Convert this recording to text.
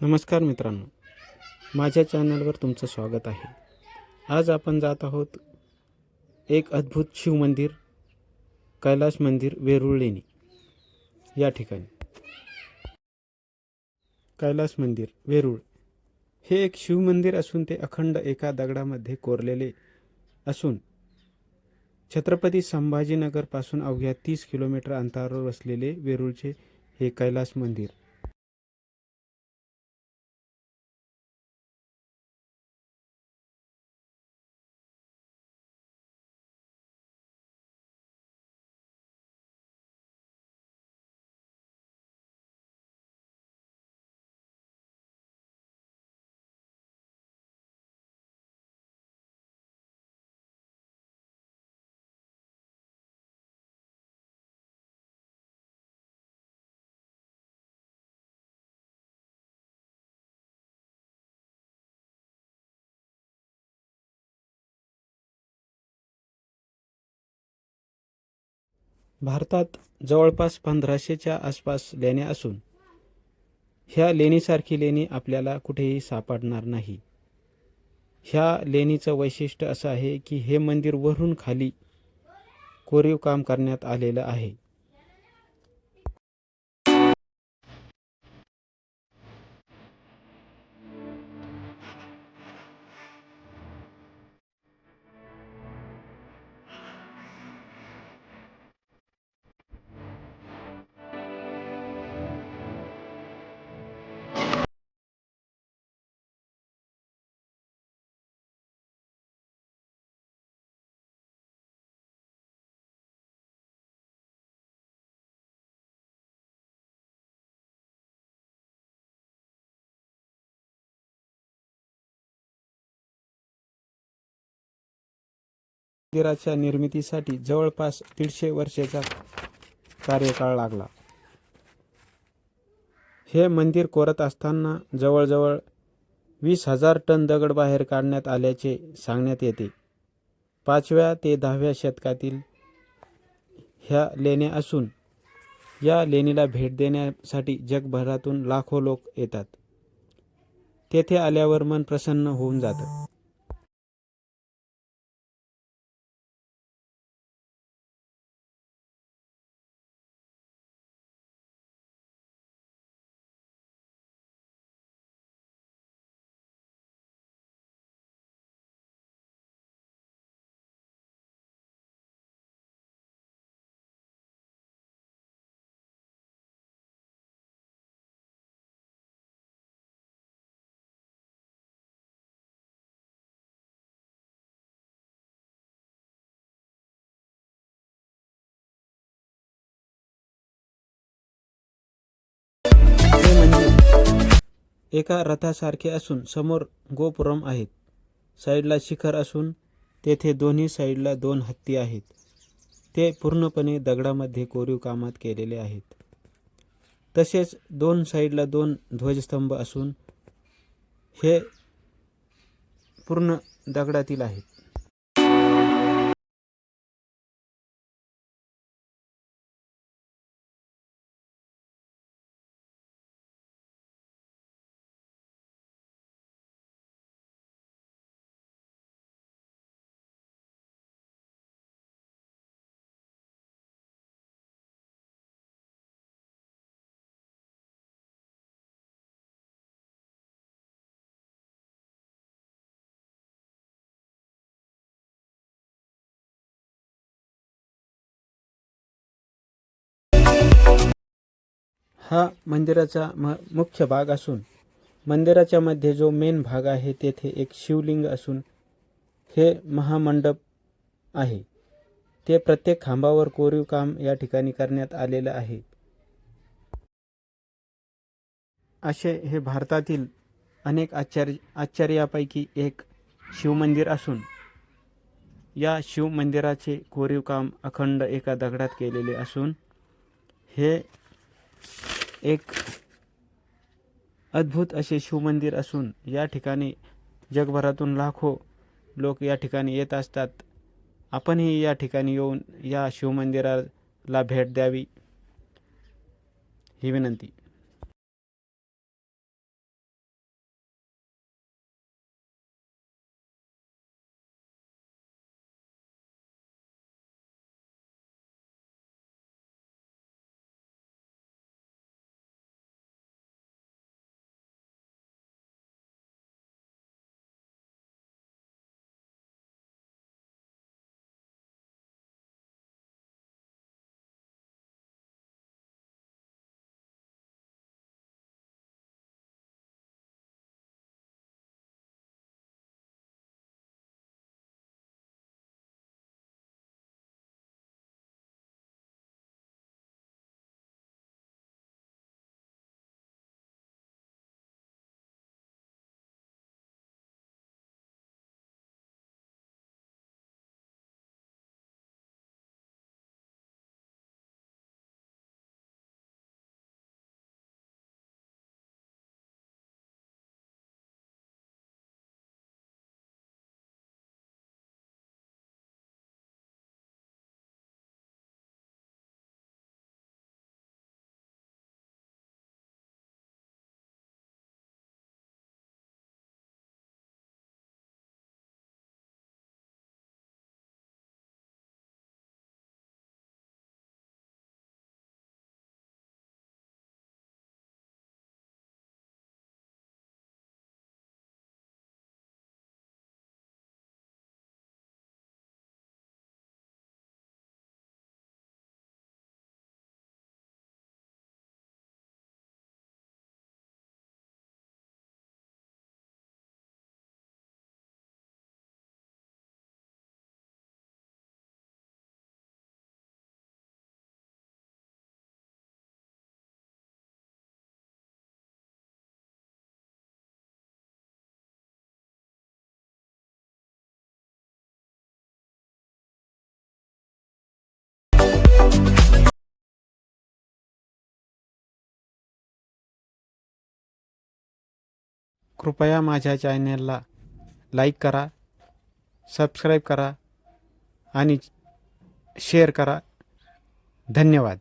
नमस्कार मित्रांनो, माझ्या चॅनलवर तुमचं स्वागत आहे. आज आपण जात आहोत एक अद्भुत शिवमंदिर, कैलास मंदिर, वेरूळ लेणी या ठिकाणी. कैलास मंदिर वेरूळ हे एक शिवमंदिर असून ते अखंड एका दगडामध्ये कोरलेले असून छत्रपती संभाजीनगरपासून अवघ्या 30 किलोमीटर अंतरावर वसलेले वेरूळचे हे कैलास मंदिर. भारतात जवळपास 1500च्या आसपास लेण्या असून ह्या लेणीसारखी लेणी आपल्याला कुठेही सापडणार नाही. ह्या लेणीचं वैशिष्ट्य असं आहे की हे मंदिर वरून खाली कोरीव काम करण्यात आलेलं आहे. मंदिराच्या निर्मितीसाठी जवळपास 150 वर्षाचा कार्यकाळ लागला. हे मंदिर कोरत असताना जवळजवळ 20,000 टन दगड बाहेर काढण्यात आल्याचे सांगण्यात येते. 5व्या ते 10व्या शतकातील ह्या लेण्या असून या लेणीला भेट देण्यासाठी जगभरातून लाखो लोक येतात. तेथे आल्यावर मन प्रसन्न होऊन जातं. हे मंदिर एका रथासारखे असून समोर गोपुरम आहेत. साईडला शिखर असून तेथे दोन्ही साईडला 2 हत्ती आहेत. ते पूर्णपणे दगडामध्ये कोरीव कामात केलेले आहेत. तसेच 2 साईडला 2 ध्वजस्तंभ असून हे पूर्ण दगडातील आहेत. हा मंदिराचा मुख्य भाग असून मंदिराच्या मध्ये जो मेन भाग आहे तेथे एक शिवलिंग असून हे महामंडप आहे. ते प्रत्येक खांबावर कोरीव काम या ठिकाणी करण्यात आलेलं आहे. असे हे भारतातील अनेक आश्चर्यापैकी एक शिवमंदिर असून या शिवमंदिराचे कोरीव काम अखंड एका दगडात केलेले असून हे एक अद्भुत असे शिवमंदिर असून या ठिकाणी जगभरातून लाखो लोक या ठिकाणी येत असतात. आपणही या ठिकाणी येऊन या शिवमंदिराला भेट द्यावी ही विनंती. कृपया माझ्या चॅनेलला लाईक करा, सबस्क्राईब करा आणि शेअर करा. धन्यवाद.